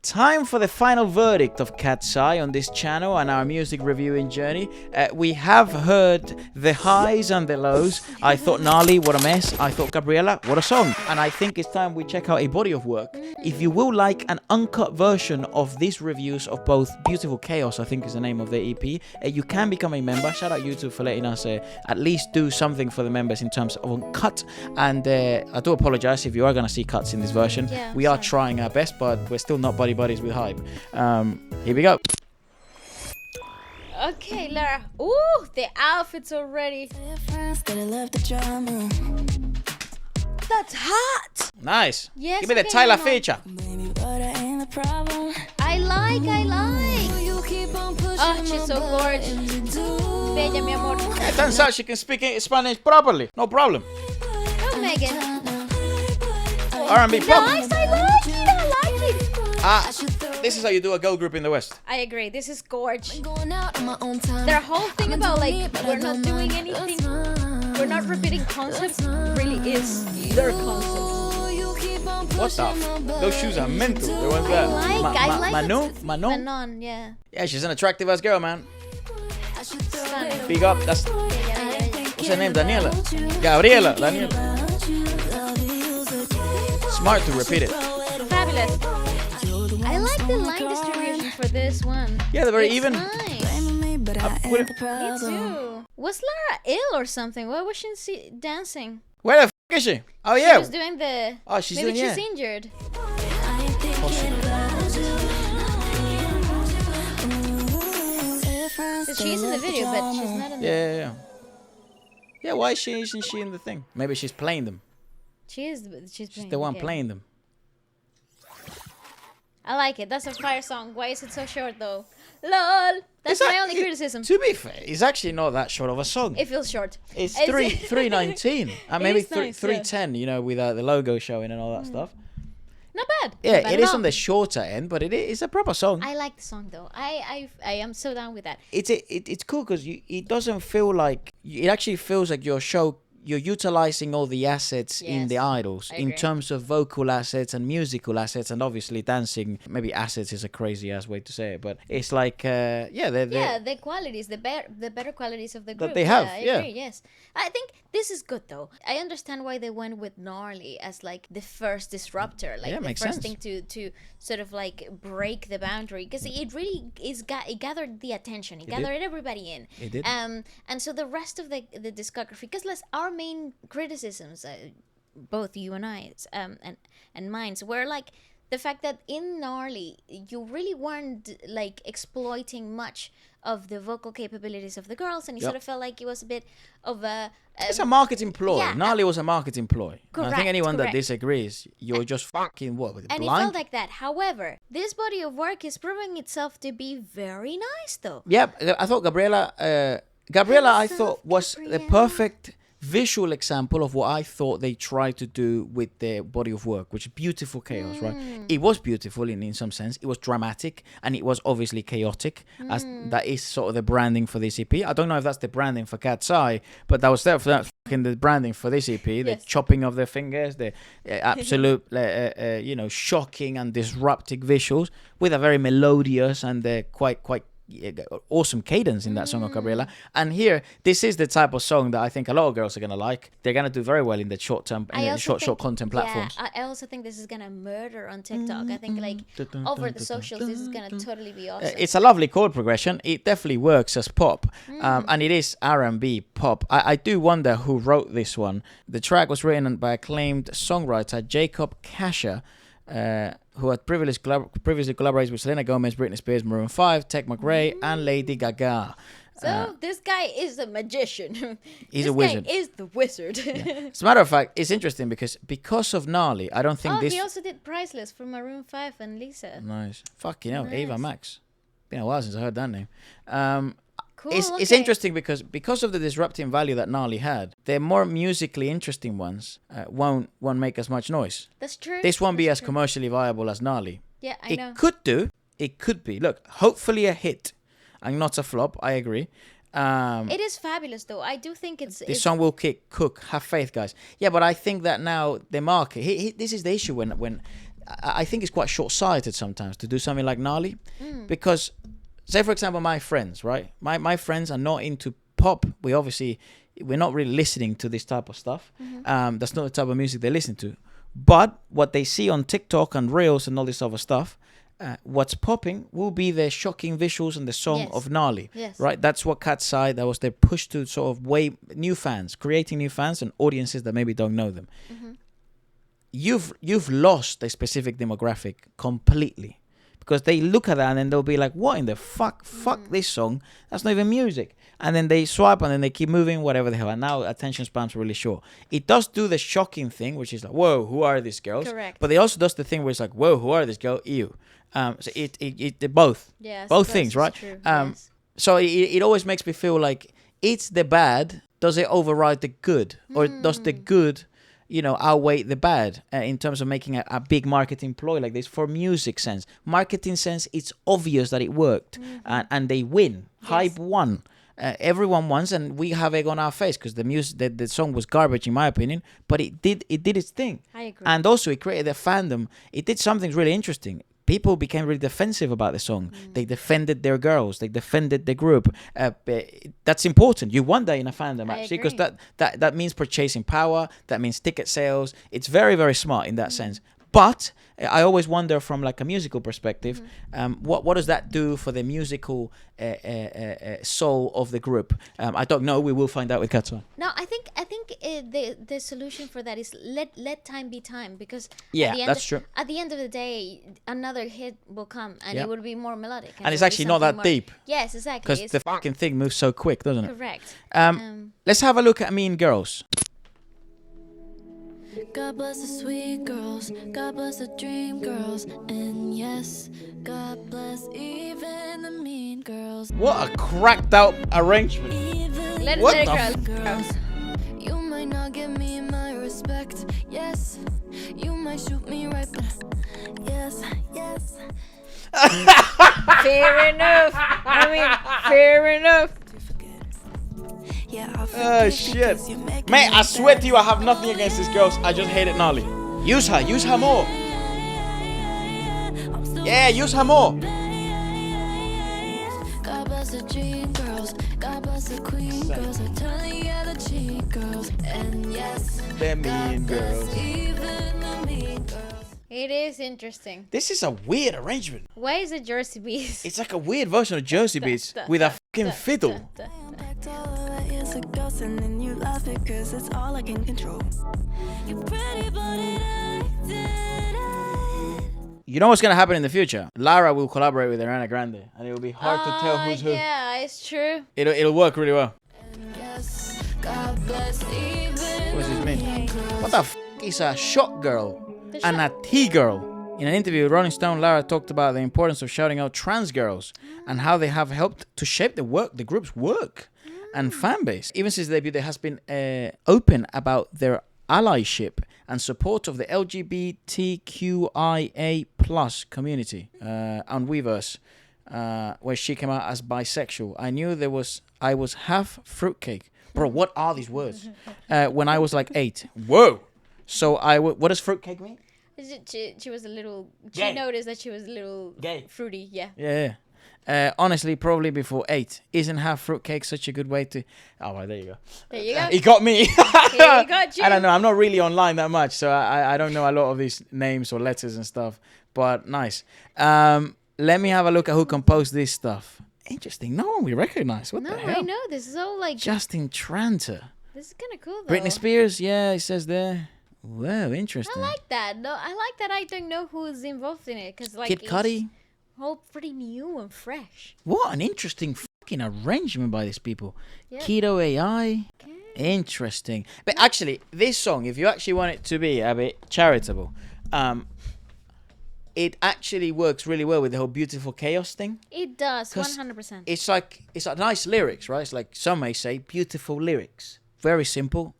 Time for the final verdict of KATSEYE on this channel and our music reviewing journey. We have heard the highs and the lows. I thought Gnarly, what a mess. I thought Gabriella, what a song. And I think it's time we check out a body of work. If you will like an uncut version of these reviews of both Beautiful Chaos, I think is the name of the EP, you can become a member. Shout out YouTube for letting us at least do something for the members in terms of uncut. And I do apologize if you are going to see cuts in this version. Yeah, we are trying our best, but we're still not buddies with hype. Here we go. Okay, Lara. Ooh, the outfits already. That's hot. Nice. Yes. Give me the Tyler feature. I like. Oh, she's so gorgeous. Bella, mi amor. It turns out she can speak Spanish properly. No problem. Oh, Megan. R&B pop. Nice. I like it. This is how you do a girl group in the West. I agree. This is gorgeous. Their whole thing about like we're not doing anything, we're not repeating concepts, really is their concept. What the? Those shoes are mental. The ones that I like Manon? Manon, yeah. Yeah, she's an attractive ass girl, man. Big up. That's what's her name? Daniela. Daniela. Smart to repeat it. Fabulous. I like the line distribution for this one. Yeah, they're very it's even. Nice. Me too. Was Lara ill or something? Why was she dancing? Where the f is she? Oh yeah. She was doing the. Oh, she's maybe doing, she's injured. She's in the video, but she's not in the. Yeah. Yeah. Why isn't she in the thing? Maybe she's playing them. She's the one playing them. I like it. That's a fire song. Why is it so short though? LOL. That's my only criticism. To be fair, it's actually not that short of a song. It feels short. It's 3:19 and maybe nice, 3:10. You know, with the logo showing and all that stuff. Not bad. Yeah, not bad it is on the shorter end, but it is a proper song. I like the song though. I am so down with that. It's cool because it doesn't feel like it actually feels like you're utilizing all the assets in the idols in terms of vocal assets and musical assets and obviously dancing. Maybe assets is a crazy ass way to say it, but it's like the qualities, the better qualities of the group that they have. I agree, yes. I think this is good though. I understand why they went with Gnarly as like the first disruptor, like the first thing to sort of like break the boundary, because it really it gathered the attention. It gathered everybody in. It did. And so the rest of the discography, because our main criticisms, both you and I, and mine, were like the fact that in Gnarly you really weren't like exploiting much of the vocal capabilities of the girls, and you sort of felt like it was a bit of a it's a marketing ploy. Yeah, Gnarly was a marketing ploy. Correct, I think anyone that disagrees, you're just fucking blind? And it felt like that. However, this body of work is proving itself to be very nice though. Yeah, I thought Gabriella I thought was the perfect visual example of what I thought they tried to do with their body of work, which is Beautiful Chaos, right? It was beautiful in some sense. It was dramatic and it was obviously chaotic, as that is sort of the branding for this EP. I don't know if that's the branding for KATSEYE, but that was definitely the branding for this EP. The chopping of their fingers, the absolute shocking and disruptive visuals with a very melodious and quite awesome cadence in that song of Gabriella. And here, this is the type of song that I think a lot of girls are gonna like. They're gonna do very well in the short content platforms. I also think this is gonna murder on TikTok. I think like over the socials, this is gonna totally be awesome. It's a lovely chord progression. It definitely works as pop, and it is R&B pop. I do wonder who wrote this one. The track was written by acclaimed songwriter Jacob Kasher, who had previously collaborated with Selena Gomez, Britney Spears, Maroon 5, Tech McRae, and Lady Gaga. So this guy is a magician. He's a wizard. This guy is the wizard. As a matter of fact, it's interesting because of Gnarly, I don't think this... he also did Priceless for Maroon 5 and Lisa. Nice. Fucking hell, Ava Max. Been a while since I heard that name. Cool, it's interesting because of the disrupting value that Gnarly had, the more musically interesting ones won't make as much noise. That's true. This won't be as commercially viable as Gnarly. Yeah, I know. It could be. Look, hopefully a hit and not a flop. I agree. It is fabulous, though. I do think this song will cook. Have faith, guys. Yeah, but I think that now the market. This is the issue when I think it's quite short-sighted sometimes to do something like gnarly, because, say for example, my friends, right? My friends are not into pop. We're not really listening to this type of stuff. That's not the type of music they listen to. But what they see on TikTok and Reels and all this other stuff, what's popping will be the shocking visuals and the song of gnarly, right? That's what Catseye, that was their push to sort of new fans, creating new fans and audiences that maybe don't know them. You've lost a specific demographic completely, because they look at that and then they'll be like, what in the fuck this song, that's not even music. And then they swipe and then they keep moving, whatever the hell. And now attention spans really short. It does do the shocking thing, which is like, whoa, who are these girls? Correct. But it also does the thing where it's like, whoa, who are these girls? Ew. So it both. Yes, both things, right? True. So it always makes me feel like, it's the bad, does it override the good? Or does the good, outweigh the bad in terms of making a big marketing ploy like this for music sense? Marketing sense, it's obvious that it worked, and they win. Hype won. Everyone wants, and we have egg on our face because the song was garbage in my opinion, but it did its thing. I agree. And also it created a fandom. It did something really interesting. People became really defensive about the song. They defended their girls. They defended the group. That's important. You want that in a fandom, actually, because that means purchasing power. That means ticket sales. It's very, very smart in that sense. But I always wonder from like a musical perspective, what does that do for the musical soul of the group? I don't know. We will find out with Catseye. No, I think the solution for that is let time be time, because that's true. At the end of the day, another hit will come and it will be more melodic. And it's actually not that deep. Yes, exactly. Because the fucking thing moves so quick, doesn't it? Correct. Let's have a look at Mean Girls. God bless the sweet girls, God bless the dream girls, and yes, God bless even the mean girls. What a cracked out arrangement. Let What it the girls. You might not give me my respect, yes, you might shoot me right, but yes. Fair enough. Fair enough. Oh shit. Mate, I swear to you, I have nothing against these girls. I just hate it gnarly. Use her more. Yeah, use her more. God bless the dream girls, God bless the queen girls, I'm telling you the cheat girls, and yes, the mean girls. Even the mean girls. It is interesting. This is a weird arrangement. Why is it Jersey Beats? It's like a weird version of Jersey Beats with a fucking fiddle. And then you laugh it cause it's all I can control. You pretty but it acted. You know what's gonna happen in the future? Lara will collaborate with Ariana Grande, and it will be hard to tell who's who. Yeah, it's true. It'll work really well. Yes, God bless even. What does this mean? What the f*** is a shot girl and a T girl? In an interview with Rolling Stone, Lara talked about the importance of shouting out trans girls and how they have helped to shape the group's work and fan base. Even since the debut, there has been open about their allyship and support of the LGBTQIA plus community on Weverse, where she came out as bisexual. I knew I was half fruitcake. Bro, what are these words? When I was like 8. Whoa. So what does fruitcake mean? She was a little. Gay. She noticed that she was a little gay, fruity. Yeah. Yeah. Honestly, probably before 8. Isn't half fruitcake such a good way to... Oh, well, there you go. There you go. He got me. He got you. I don't know. I'm not really online that much, so I don't know a lot of these names or letters and stuff. But nice. Let me have a look at who composed this stuff. Interesting. No one we recognize. What the hell? I know. This is all like... Justin Tranter. This is kind of cool, though. Britney Spears. Yeah, it says there. Whoa, interesting. I like that. No, I like that I don't know who's involved in it. Cause, like, Kid Cudi. All pretty new and fresh. What an interesting fucking arrangement by these people. Yep. Keto AI. Okay. Interesting. But actually, this song, if you actually want it to be a bit charitable, it actually works really well with the whole beautiful chaos thing. It does, 100%. It's like nice lyrics, right? It's like some may say beautiful lyrics. Very simple.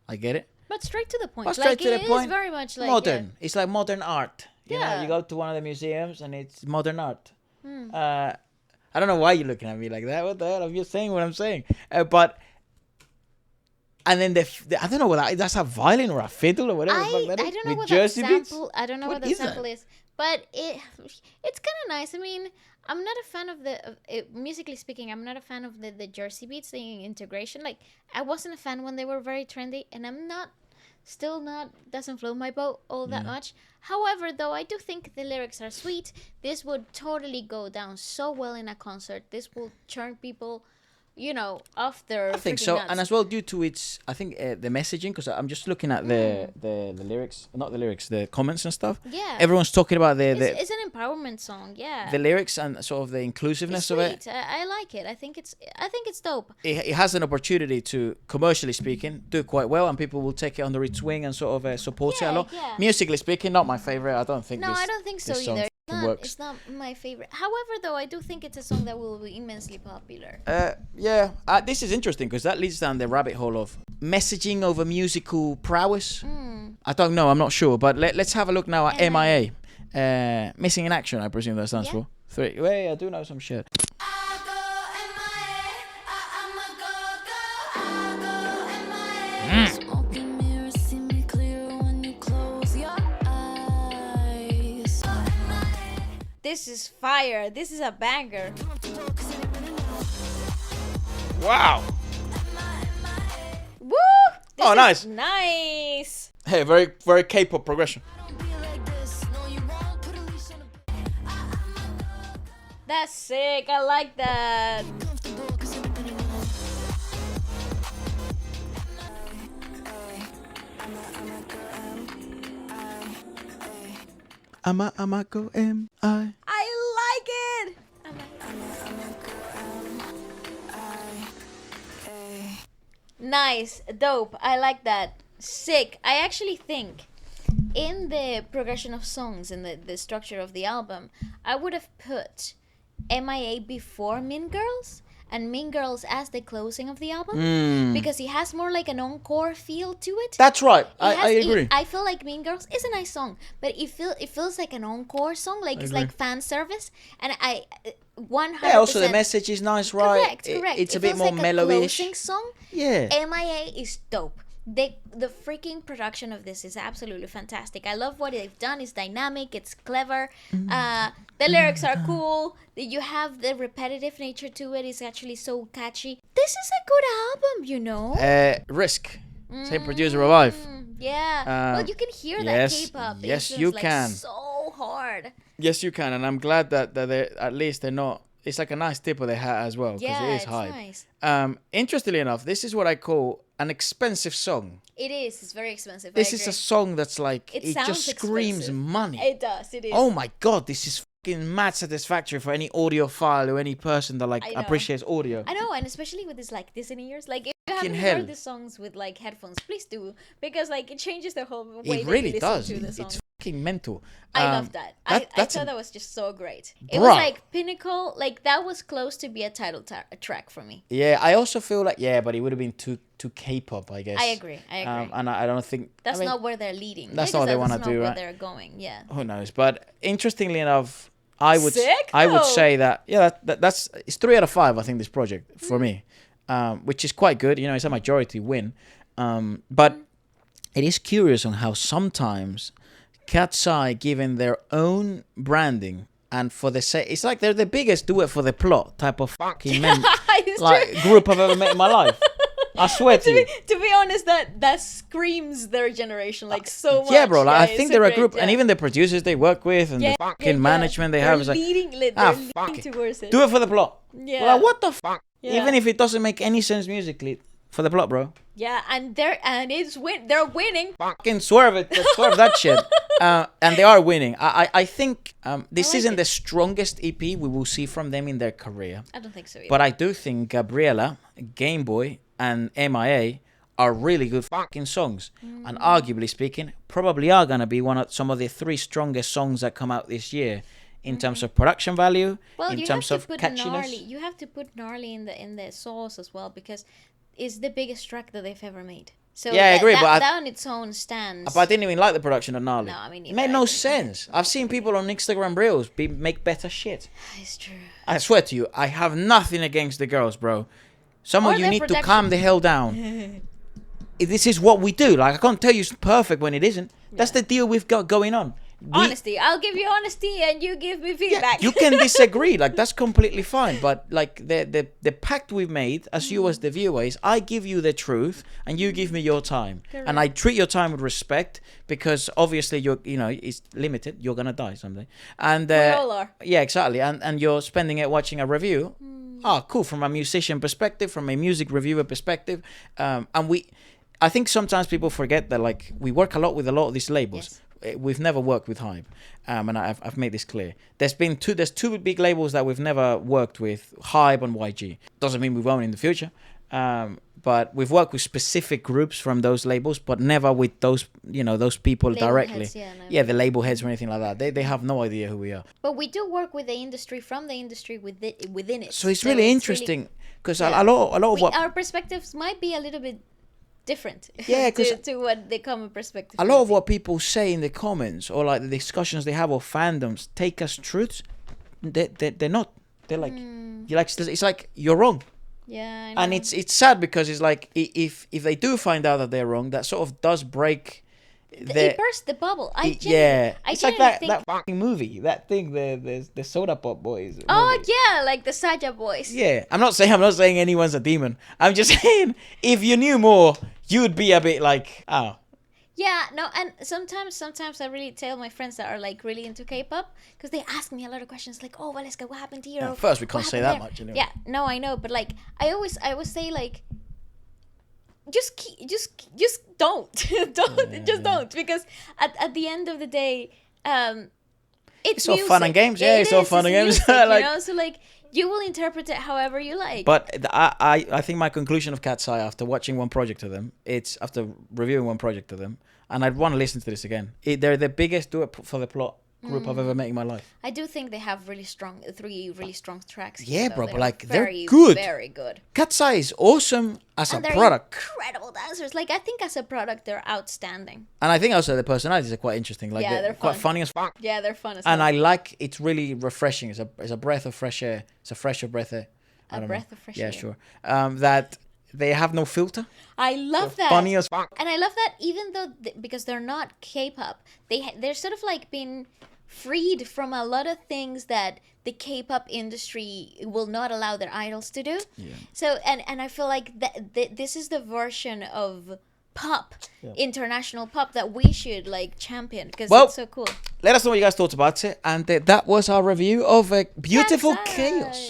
I get it. But straight to the point. But straight to the point. It is very much like modern. Yeah. It's like modern art. You know, Yeah. you go to one of the museums and it's modern art. I don't know why you're looking at me like that. What the hell? I'm just saying what I'm saying. But And then I don't know what that's a violin or a fiddle or whatever. I the fuck that is. don't know With what Jersey that beats? sample. I don't know what What the is that? sample is, but it's kind of nice. I mean, I'm not a fan of musically speaking. I'm not a fan of the Jersey beats, the integration. Like, I wasn't a fan when they were very trendy, and I'm not. Still not doesn't float my boat all that much. However, though, I do think the lyrics are sweet. This would totally go down so well in a concert. This will turn people, off their. I think freaking so, nuts. and as well due to its, I think the messaging, because I'm just looking at the lyrics, not the lyrics, the comments and stuff. Yeah. Everyone's talking about It's an empowerment song. Yeah. the lyrics and sort of the inclusiveness It's of it. sweet. I like it. I think it's dope. It has an opportunity to, commercially speaking, do quite well, and people will take it under its wing and sort of support it a lot. Yeah. Musically speaking, not my favorite. I don't think. No, I don't think so this song either. works. It's not my favorite. However, though, I do think it's a song that will be immensely popular. Yeah, this is interesting because that leads down the rabbit hole of messaging over musical prowess. I don't know, I'm not sure, but let's have a look now at M.I.A. Missing in Action, I presume that stands for. 3. Wait, I do know some shit. Smoking mirrors see me clear when you close your eyes. This is fire. This is a banger. Wow. Woo! This Oh, is nice. Nice. Hey, very, very K-pop progression. That's sick. I like that. I'ma go M.I. I like it. Nice. Dope. I like that. Sick. I actually think in the progression of songs and the structure of the album, I would have put M.I.A. before Mean Girls and Mean Girls as the closing of the album because it has more like an encore feel to it. That's right. I It agree. I feel like Mean Girls is a nice song, but it feels like an encore song, like it's like fan service, and I 100%. Yeah, also the message is nice, right? Correct. It's It a bit feels more like a mellowish. closing song. Yeah. M.I.A. is dope. The freaking production of this is absolutely fantastic. I love what they've done. It's dynamic. It's clever. The lyrics are cool. You have the repetitive nature to it. It's actually so catchy. This is a good album, Risk. Same producer, Revive. Yeah. Well, you can hear yes, that K-pop. yes, It's you like can. so hard. Yes, you can, and I'm glad that at least they're not. It's like a nice tip of the hat as well, because Yeah, it is it's high. nice. Interestingly enough, this is what I call an expensive song. It is. It's very expensive. This I is a agree. song that's like It it just sounds screams expensive. money. It does. It is. Oh my god, this is fucking mad satisfactory for any audiophile or any person that like I know. appreciates audio. I know, and especially with this like Disney ears, like if you Fucking haven't hell. heard the songs with like headphones, please do, because like it changes the whole way It that really you listen does. to the song. It's fucking mental. I love that. I that's thought a- that was just so great. It was Bruh. like pinnacle, like that was close to be a title track for me. Yeah, I also feel like but it would have been too K-pop, I guess. I agree. And I don't think That's I mean, not where they're leading. that's Because not what they that's wanna not do, where right? they're going. Yeah. Who knows? But interestingly enough, I would Sick, I would though. say that that's it's 3 out of 5. I think this project for me, which is quite good. It's a majority win, but it is curious on how sometimes Catseye, given their own branding and for the sake, it's like they're the biggest do it for the plot type of fucking It's true. group I've ever met in my life. I swear to you. To be honest, that screams their generation like so much. Yeah, bro. Like, I it's think so they're a great, group, yeah. and even the producers they work with and Yeah, the fucking yeah. management they They're have is like, they're fuck leading it. towards it. do it for the plot. Yeah. Like, what the fuck? Yeah. Even if it doesn't make any sense musically, for the plot, bro. Yeah, and they're winning. Fucking swerve it, swerve that shit. And they are winning. I think this like isn't it. the strongest EP we will see from them in their career, I don't think so either. but I do think Gabriela, Game Boy, and M.I.A. are really good fucking songs, and arguably speaking, probably are gonna be some of the 3 strongest songs that come out this year. In terms of production value, well, in you terms have of to put catchiness. gnarly. You have to put gnarly in the sauce as well because it's the biggest track that they've ever made. So Yeah, I agree, but that on its own stands. But I didn't even like the production of Gnarly. No, I mean, it made neither, no I think. sense. I've seen people on Instagram Reels make better shit. It's true. I swear to you, I have nothing against the girls, bro. Some Or of you their need to production. calm the hell down. this is what we do. Like, I can't tell you it's perfect when it isn't. That's the deal we've got going on. Honesty. I'll give you honesty, and you give me feedback. You can disagree. Like, that's completely fine. But like the pact we've made, as you as the viewer, is I give you the truth, and you give me your time, and I treat your time with respect, because obviously it's limited. You're gonna die someday, and We all are. yeah, exactly. And you're spending it watching a review. Cool. From a musician perspective, from a music reviewer perspective, and I think sometimes people forget that, like, we work a lot with a lot of these labels. Yes. We've never worked with Hype, and I've made this clear. There's two big labels that we've never worked with, Hype and YG. Doesn't mean we won't in the future, but we've worked with specific groups from those labels, but never with those those people Label directly. heads, The label heads or anything like that. They have no idea who we are. But we do work with the industry, from the industry within it. So it's really interesting, because a lot of what our perspectives might be a little bit different. Yeah, 'cause to what the common perspective. a lot of what people say in the comments, or like the discussions they have, or fandoms, take as truths. They're not. They're like, it's like you're wrong. Yeah, I know. And it's sad, because it's like, if they do find out that they're wrong, that sort of does break it burst the bubble. I it's like that fucking movie, that thing, the Soda Pop Boys Oh movie. yeah, like the Saja boys. Yeah, I'm not saying anyone's a demon. I'm just saying, if you knew more, you would be a bit like, oh. Yeah, no, and sometimes I really tell my friends that are like really into K-pop, because they ask me a lot of questions like, "Oh, Waleska, what happened to you?" Yeah, first, we can't say that there? much, anyway. Yeah, no, I know, but like I always say like, just don't, don't, because at the end of the day, it's all fun and music. games. Yeah, it's all fun and games. Music, Like, so like, you will interpret it however you like. But I think my conclusion of Catseye, after watching one project of them, it's after reviewing one project of them, and I'd want to listen to this again. They're the biggest do it for the plot group I've ever met in my life. I do think they have three really strong tracks. Yeah, though. bro, but They're like, very, they're good. Very good. Catseye is awesome as And a they're product. incredible dancers. Like, I think as a product, they're outstanding. And I think also the personalities are quite interesting. Like, Yeah, they're quite fun. funny as fuck. Yeah, they're fun as And hell. I like, it's really refreshing. It's a breath of fresh air. It's a fresher breath of I don't know. breath of fresh yeah, air. sure. That they have no filter. I love that. Funny as fuck. And I love that, even though because they're not K-pop, they're sort of like been freed from a lot of things that the K-pop industry will not allow their idols to do. Yeah. So and I feel like that this is the version of pop, international pop, that we should like champion, because it's so cool. Let us know what you guys thought about it. And that was our review of Beautiful Catseye. Chaos.